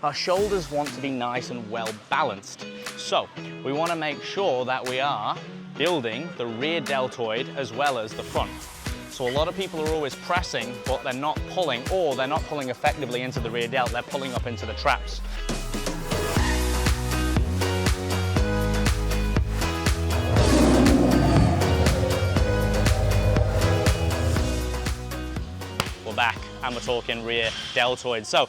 our shoulders want to be nice and well balanced. So we want to make sure that we are building the rear deltoid as well as the front. So a lot of people are always pressing, but they're not pulling, or they're not pulling effectively into the rear delt, they're pulling up into the traps. We're back and we're talking rear deltoid. So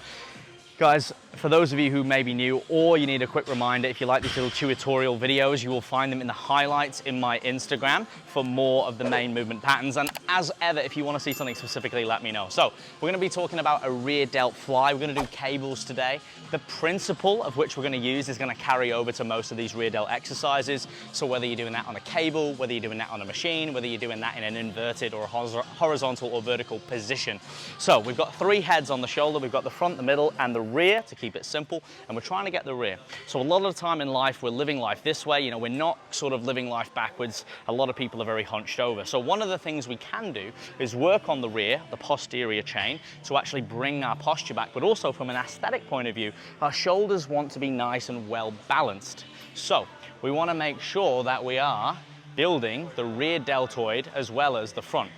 guys, for those of you who may be new or you need a quick reminder, if you like these little tutorial videos, you will find them in the highlights in my Instagram for more of the main movement patterns. And as ever, if you want to see something specifically, let me know. So we're going to be talking about a rear delt fly. We're going to do cables today. The principle of which we're going to use is going to carry over to most of these rear delt exercises. So whether you're doing that on a cable, whether you're doing that on a machine, whether you're doing that in an inverted or a horizontal or vertical position. So we've got 3 heads on the shoulder. We've got the front, the middle, and the rear to keep it simple, and we're trying to get the rear. So a lot of the time in life, we're living life this way. You know, we're not sort of living life backwards. A lot of people are very hunched over. So one of the things we can do is work on the rear, the posterior chain, to actually bring our posture back, but also from an aesthetic point of view, our shoulders want to be nice and well balanced. So we want to make sure that we are building the rear deltoid as well as the front.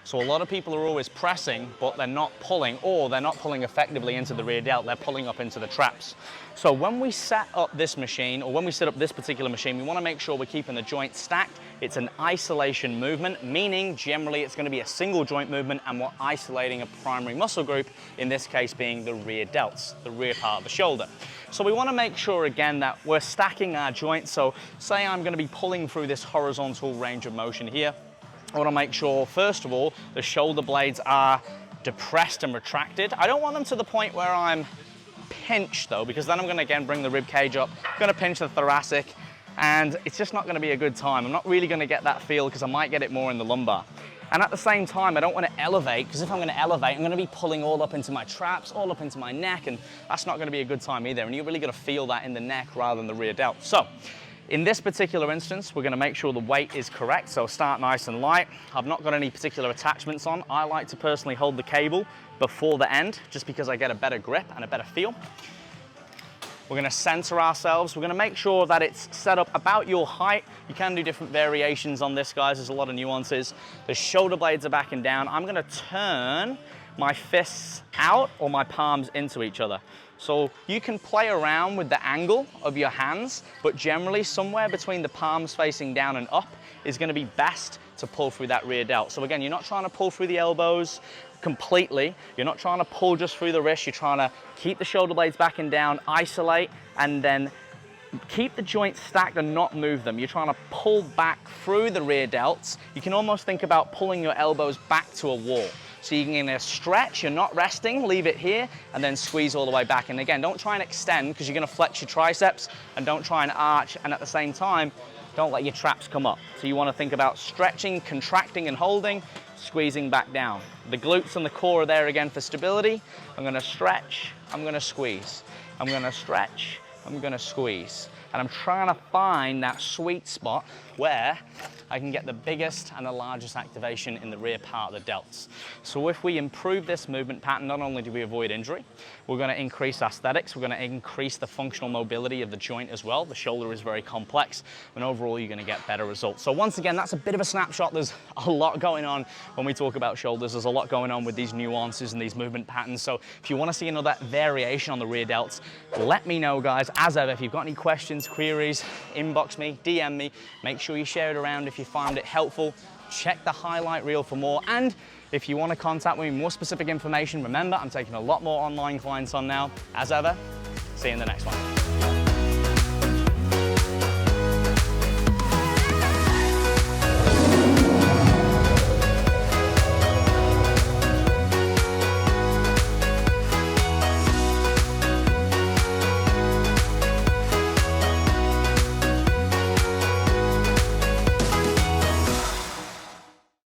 So a lot of people are always pressing, but they're not pulling, or they're not pulling effectively into the rear delt, they're pulling up into the traps. So when we set up this machine, or when we set up this particular machine, we want to make sure we're keeping the joint stacked. It's an isolation movement, meaning generally it's going to be a single joint movement and we're isolating a primary muscle group, in this case being the rear delts, the rear part of the shoulder. So we want to make sure again that we're stacking our joints. So say I'm going to be pulling through this horizontal range of motion here. I want to make sure, first of all, the shoulder blades are depressed and retracted. I don't want them to the point where I'm pinched though, because then I'm going to again bring the rib cage up, I'm going to pinch the thoracic, and it's just not going to be a good time. I'm not really going to get that feel because I might get it more in the lumbar. And at the same time, I don't want to elevate, because if I'm going to elevate, I'm going to be pulling all up into my traps, all up into my neck, and that's not going to be a good time either. And you're really going to feel that in the neck rather than the rear delt. So in this particular instance, we're going to make sure the weight is correct, so start nice and light. I've not got any particular attachments on. I like to personally hold the cable before the end, just because I get a better grip and a better feel. We're going to center ourselves. We're going to make sure that it's set up about your height. You can do different variations on this, guys. There's a lot of nuances. The shoulder blades are back and down. I'm going to turn my fists out or my palms into each other. So you can play around with the angle of your hands, but generally somewhere between the palms facing down and up is going to be best to pull through that rear delt. So again, you're not trying to pull through the elbows completely. You're not trying to pull just through the wrist. You're trying to keep the shoulder blades back and down, isolate, and then keep the joints stacked and not move them. You're trying to pull back through the rear delts. You can almost think about pulling your elbows back to a wall. So you can stretch, you're not resting, leave it here, and then squeeze all the way back. And again, don't try and extend, because you're going to flex your triceps, and don't try and arch, and at the same time, don't let your traps come up. So you want to think about stretching, contracting and holding, squeezing back down. The glutes and the core are there again for stability. I'm going to stretch, I'm going to squeeze. I'm going to stretch, I'm going to squeeze. And I'm trying to find that sweet spot where I can get the biggest and the largest activation in the rear part of the delts. So if we improve this movement pattern, not only do we avoid injury, we're going to increase aesthetics, we're going to increase the functional mobility of the joint as well. The shoulder is very complex, and overall you're going to get better results. So once again, that's a bit of a snapshot. There's a lot going on when we talk about shoulders. There's a lot going on with these nuances and these movement patterns. So if you want to see another variation on the rear delts, let me know, guys. As ever, if you've got any questions, queries, inbox me, DM me. Make sure you share it around if you found it helpful. Check the highlight reel for more. And if you want to contact me with more specific information, remember, I'm taking a lot more online clients on now. As ever, see you in the next one.